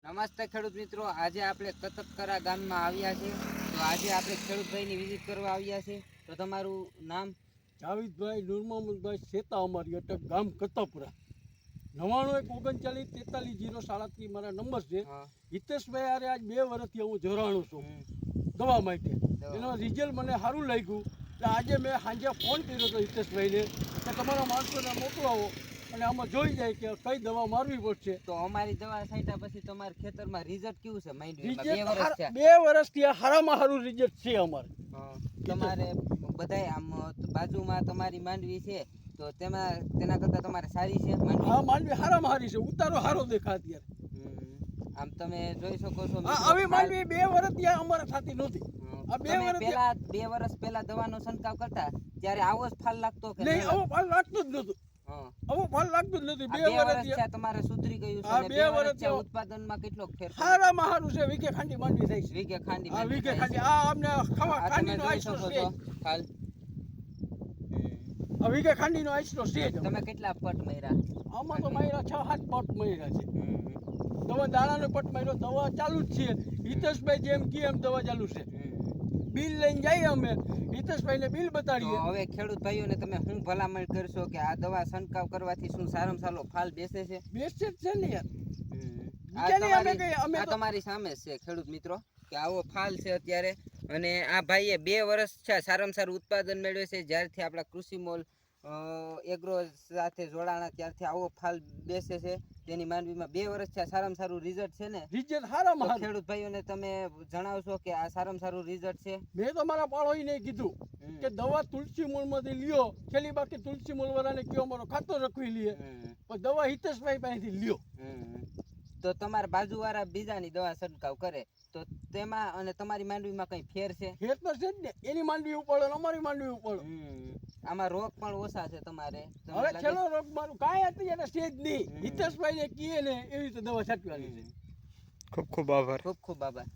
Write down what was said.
નમસ્તે ખેડૂત મિત્રો, આજે આપણે કતકરા ગામમાં આવ્યા છે. તો આજે આપણે ખેડૂતભાઈની વિઝિટ કરવા આવ્યા છે. તો તમારું નામ? જાવીદભાઈ નુરમહમદભાઈ શેતા, અમારી અટક, ગામ કતપરા. 9939434037 મારા નંબર છે. હિતેશભાઈ આરે આજ 2 વર્ષથી હું જોરાણું છું દવા માટે. એનો રિઝલ્ટ મને સારું લાગ્યું એટલે આજે મેં સાંજે ફોન કર્યો હતો હિતેશભાઈને કે તમારા માણસોને મોકલાવો અને આમાં જોઈ જાય કે કઈ દવા મારવી પડશે. તો અમારી દવા છાંટ્યા પછી તમારા ખેતરમાં રિઝલ્ટ કેવું છે? રિઝલ્ટ 2 વર્ષથી સારામાં સારું રિઝલ્ટ છે અમારે. તમારે બધાય આમ બાજુમાં તમારી માંડવી છે તો તેના કરતાં તમારે સારી છે માંડવી? હા, માંડવી સારામાં સારી છે, ઉતારો સારો દેખાય અત્યારે. આમ તમે જોઈ શકો છો આવી માંડવી 2 વર્ષથી અમારે થતી નહોતી. આ 2 વર્ષ પહેલા દવાનો છંટકાવ કરતા ત્યારે આવો જ ફાલ લાગતો કે નહીં? આવો ફાલ લાગતો જ નહોતો. આવો ફાલ લાગતો જ નથી. 2 વર્ષથી તમારે સુધરી ગયું છે. 2 વર્ષથી ઉત્પાદનમાં કેટલો ફેર સારામાં સારું છે. વીઘે ખાંડી માંડવી થાય છે. વીઘે ખાંડી આ વીઘે ખાંડી આ અમને ખાંડીનો આઈસરો છે. હાલ આ વીઘે ખાંડીનો આઈસરો છે. તમે કેટલા પટ માર્યા? આમાં તો માર્યા 6-7 પટ માર્યા છે. દવા દાણાનો પટ માર્યો, દવા ચાલુ જ છે. હિતેશભાઈ જેમ કે એમ દવા ચાલુ છે. બિલ લઈને જઈએ અમે, હિતેશભાઈને બિલ બતાડીએ. હવે ખેડૂત ભાઈઓને તમે શું ભલામણ કરશો કે આ દવા છંટકાવ કરવાથી શું સારામાં સારો ફાલ બેસે છે? બેસે જ છે ને યાર. આ તમારી સામે છે ખેડૂત મિત્રો કે આવો ફાલ છે અત્યારે. અને આ ભાઈએ 2 વર્ષ છે સારામાં સારું ઉત્પાદન મેળવે છે. જ્યારથી આપણા કૃષિ મોલ એગ્રો સાથે જોડાણા ત્યારથી આવો ફાલ બેસે છે. તેની માંડવીમાં 2 વર્ષ છે સારામાં સારું રિઝલ્ટ છે ને? રિઝલ્ટ સારામાં. ખેડૂત ભાઈઓને તમે જણાવશો કે આ સારામાં સારું રિઝલ્ટ છે? મેં તો મારા પાડોશીને કીધું કે દવા તુલસી મૂળમાંથી લ્યો, છેલ્લી બાકી તુલસી મૂળ વાળાને કયો અમારો ખાતો રખવી લઈએ, પણ દવા હિતેશભાઈ પાસેથી લ્યો. તો તમારા બાજુવાળા બીજાની દવા છંટકાવ કરે તો તેમાં અને તમારી માંડવીમાં કઈ ફેર છે? ફેર તો છે જ ને. એની માંડવી ઉપાડો ને અમારી માંડવી ઉપાડો. આમાં રોગ પણ ઓછા છે તમારે. હવે છેલ્લો રોગ મારું કાંઈ અત્યારે છે જ નહીં. હિતેશભાઈને કીએ ને એવી રીતે દવા છાંટવાની છે. ખૂબ ખૂબ આભાર. ખૂબ ખૂબ આભાર.